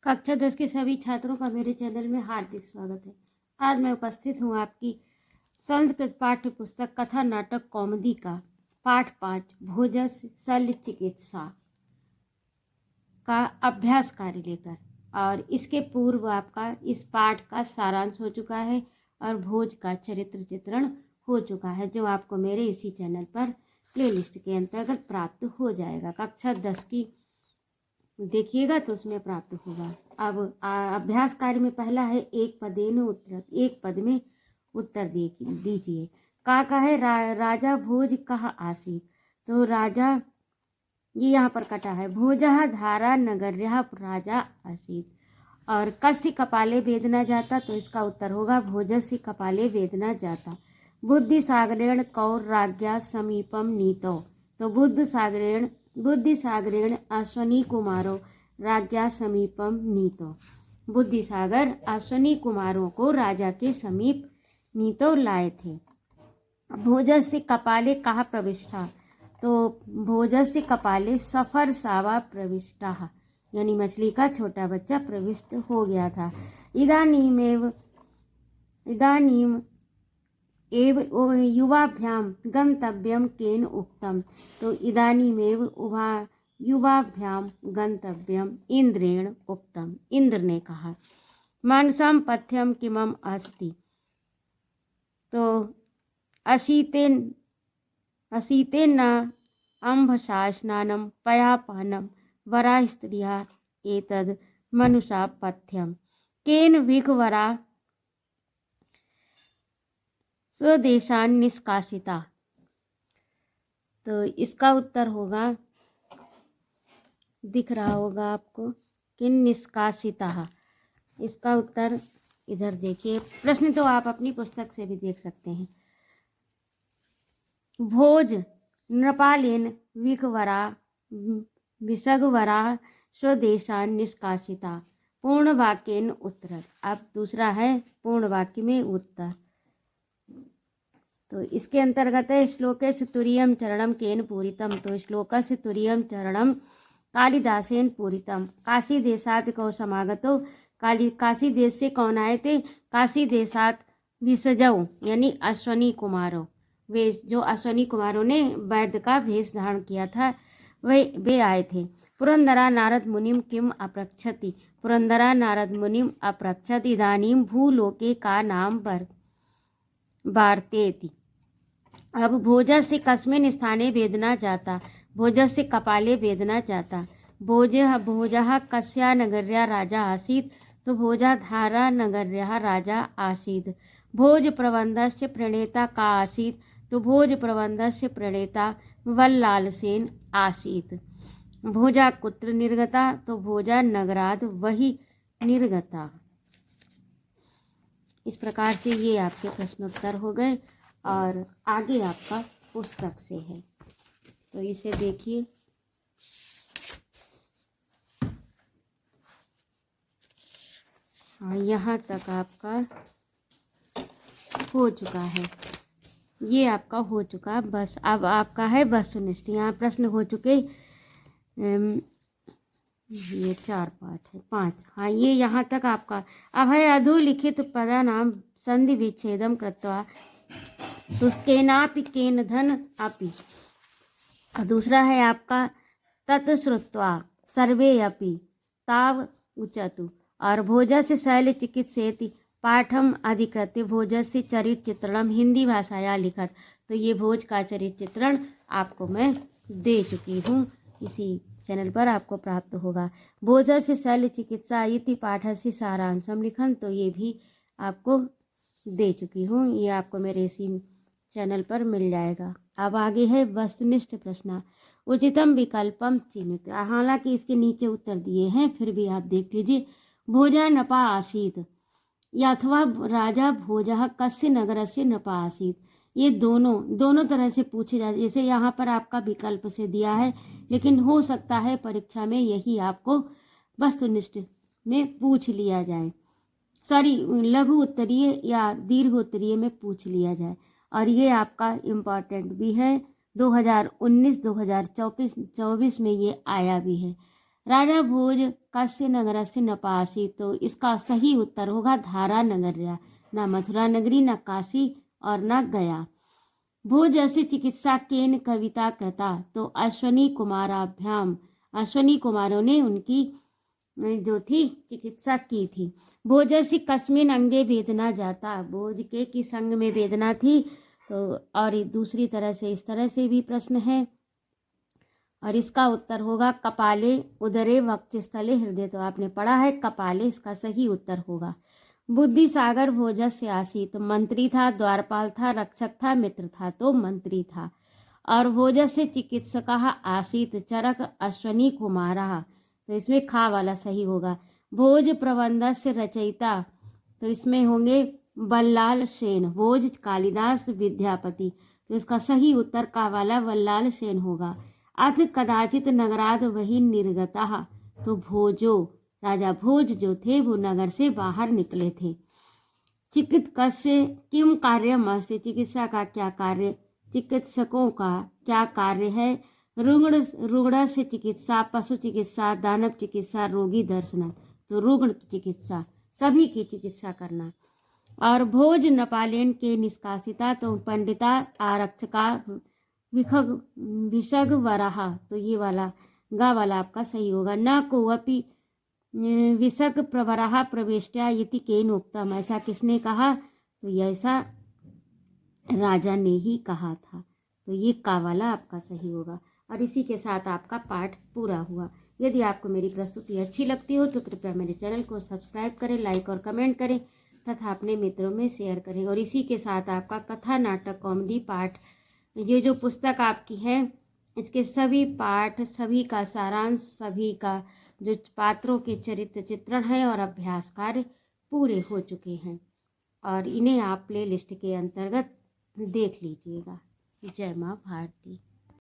कक्षा 10 के सभी छात्रों का मेरे चैनल में हार्दिक स्वागत है। आज मैं उपस्थित हूँ आपकी संस्कृत पाठ्य पुस्तक कथा नाटक कौमुदी का पाठ 5 भोजस शल्य चिकित्सा का अभ्यास कार्य लेकर, और इसके पूर्व आपका इस पाठ का सारांश हो चुका है और भोज का चरित्र चित्रण हो चुका है, जो आपको मेरे इसी चैनल पर प्लेलिस्ट के अंतर्गत प्राप्त हो जाएगा। कक्षा 10 की देखिएगा तो उसमें प्राप्त होगा। अब अभ्यास कार्य में पहला है एक पदेन उत्तर, एक पद में उत्तर दीजिए। का है राजा भोज कहा आसीत, तो राजा ये यहाँ पर कटा है। भोजः धारा नगर्यः राजा आसीत, और कस्य कपाले वेदना जाता, तो इसका उत्तर होगा भोजस्य कपाले वेदना जाता। बुद्धि सागरेण कौर राज्ञा समीपम नीतो, तो बुद्धिसागरेण अश्वनी कुमारो राज्ञा समीपम नीतो। बुद्धिसागर अश्वनी कुमारों को राजा के समीप नीतो लाए थे। भोजस्य कपाले कहा प्रविष्टा, तो भोजस्य कपाले सफर सावा प्रविष्टा, यानी मछली का छोटा बच्चा प्रविष्ट हो गया था। इदानीम एव युवाभ्याम गंतव्यम केन उक्तम, तो इदानीमेव युवाभ्याम गंतव्यम इंद्रेण उक्तम, इंद्र ने कहा। मानसम पथ्यम किमम अस्ति, तो अशीते न अम्भसा स्नानम पयापानम वरा स्त्रिया एतद मनुषा पथ्यम केन विघवरा स्वदेशान निष्कासिता, तो इसका उत्तर होगा, दिख रहा होगा आपको, किन निष्कासिता। इसका उत्तर इधर देखिए, प्रश्न तो आप अपनी पुस्तक से भी देख सकते हैं। भोज नृपालेन विषगवरा स्वदेशान निष्कासिता, पूर्ण वाक्येन उत्तर। अब दूसरा है पूर्ण वाक्य में उत्तर, तो इसके अंतर्गत है श्लोकेश तुरीयम चरणम केन पूरितम, तो श्लोकस्य तुरीयम चरणम कालिदासेन पूरितम। काशी देशात कौ समागतो, काशी देश से कौन आए थे? काशी देशात विसजौ, यानी अश्वनी कुमारों, वे जो अश्वनी कुमारों ने वैद्य का भेष धारण किया था वे आए थे। पुरंदरा नारद मुनिम किम अपृच्छति, पुरंदरा नारद मुनिम अपृच्छति इदानीम भूलोके का नाम वार्तेति। अब भोजस्य कस्मिन् स्थाने वेदना जाता, भोजस्य कपाले वेदना जाता। भोजः कस्या नगर्या राजा आसीत्, तो भोजा धारा नगर्या राजा आसीत्। भोज प्रबंधस्य प्रणेता का आसीत्, तो भोज प्रबंधस्य प्रणेता वल्लाल सेन आसीत्। भोजा कुत्र निर्गता, तो भोजा नगराद वही निर्गता। इस प्रकार से ये आपके प्रश्नोत्तर हो गए, और आगे आपका पुस्तक से है, तो इसे देखिए। हाँ, यहाँ तक आपका हो चुका है, ये आपका हो चुका। बस अब आपका है वस्तुनिष्ठ, यहाँ प्रश्न हो चुके ये 4 पाठ है 5। हाँ, ये यहाँ तक आपका। अब है अधोलिखित पदा नाम संधि विच्छेदम कृत्वा तुस्केनापि केन धन अपि, और दूसरा है आपका तत्श्रुत्वा सर्वे अपि ताव उचतु, और भोजस्य शैल चिकित्सेति पाठम अधिकृत्य भोजस्य चरित्र चित्रणम हिंदी भाषाया लिखत, तो ये भोज का चरित्र चित्रण आपको मैं दे चुकी हूँ, इसी चैनल पर आपको प्राप्त होगा। भोजस्य शैल चिकित्सा इति पाठस्य सारांशम लिखन, तो ये भी आपको दे चुकी हूँ, ये आपको मेरे इसी चैनल पर मिल जाएगा। अब आगे है वस्तुनिष्ठ प्रश्न, उचितम विकल्पम चिन्हित। हालांकि इसके नीचे उत्तर दिए हैं, फिर भी आप देख लीजिए। भोजा नपा आसीत, या अथवा राजा भोजः कस्य नगरस्य नपा आसीत, ये दोनों तरह से पूछे जाते। जैसे यहाँ पर आपका विकल्प से दिया है, लेकिन हो सकता है परीक्षा में यही आपको वस्तुनिष्ठ में पूछ लिया जाए, लघु उत्तरीय या दीर्घ उत्तरीय में पूछ लिया जाए। और ये आपका इम्पॉर्टेंट भी है, 2019-2024 में ये आया भी है। राजा भोज कस्य नगरस्य न पासी, तो इसका सही उत्तर होगा धारा नगर्या, न मथुरा नगरी, न काशी और न गया। भोजस्य चिकित्सा केन कविता कृता, तो अश्वनी कुमाराभ्याम, अश्वनी कुमारों ने उनकी जो थी चिकित्सा की थी। भोजस्य कस्मिन अंगे वेदना जाता, भोज के किस अंग में वेदना थी, तो और दूसरी तरह से इस तरह से भी प्रश्न है और इसका उत्तर होगा कपाले उदरे वक्षस्थले हृदय, तो आपने पढ़ा है कपाले इसका सही उत्तर होगा। बुद्धि सागर भोजस्य आसीत, मंत्री था, द्वारपाल था, रक्षक था, मित्र था, तो मंत्री था। और भोजस्य चिकित्सक आसीत चरक अश्वनी कुमारा, तो इसमें खा वाला सही होगा। भोज प्रबंधस्य रचयिता, तो इसमें होंगे बल्लाल सेन। भोज कालिदास विद्यापति, तो इसका सही उत्तर का वाला बल्लाल सेन होगा। अथ कदाचित नगराद वही निर्गता, तो भोजो राजा भोज जो थे वो नगर से बाहर निकले थे। चिकित्सकस्य किम कार्यमस्ति, चिकित्सा का क्या कार्य, चिकित्सकों का क्या कार्य है। रुग्ण से चिकित्सा, पशु चिकित्सा, दानव चिकित्सा, रोगी दर्शन, तो रुग्ण चिकित्सा, सभी की चिकित्सा करना। और भोज नपालेन के निष्कासिता, तो पंडिता, आरक्षका, विषग वराहा, तो ये वाला गा वाला आपका सही होगा। न कोवपि विषग प्रवराहा प्रवेष्ट्या इति केन उक्तम, ऐसा किसने कहा, तो ऐसा राजा ने ही कहा था, तो ये का वाला आपका सही होगा। और इसी के साथ आपका पाठ पूरा हुआ। यदि आपको मेरी प्रस्तुति अच्छी लगती हो तो कृपया मेरे चैनल को सब्सक्राइब करें, लाइक और कमेंट करें तथा अपने मित्रों में शेयर करें। और इसी के साथ आपका कथा नाटक कॉमेडी पाठ, ये जो पुस्तक आपकी है इसके सभी पाठ, सभी का सारांश, सभी का जो पात्रों के चरित्र चित्रण है और अभ्यास कार्य पूरे हो चुके हैं और इन्हें आप प्ले लिस्ट के अंतर्गत देख लीजिएगा। जय माँ भारती।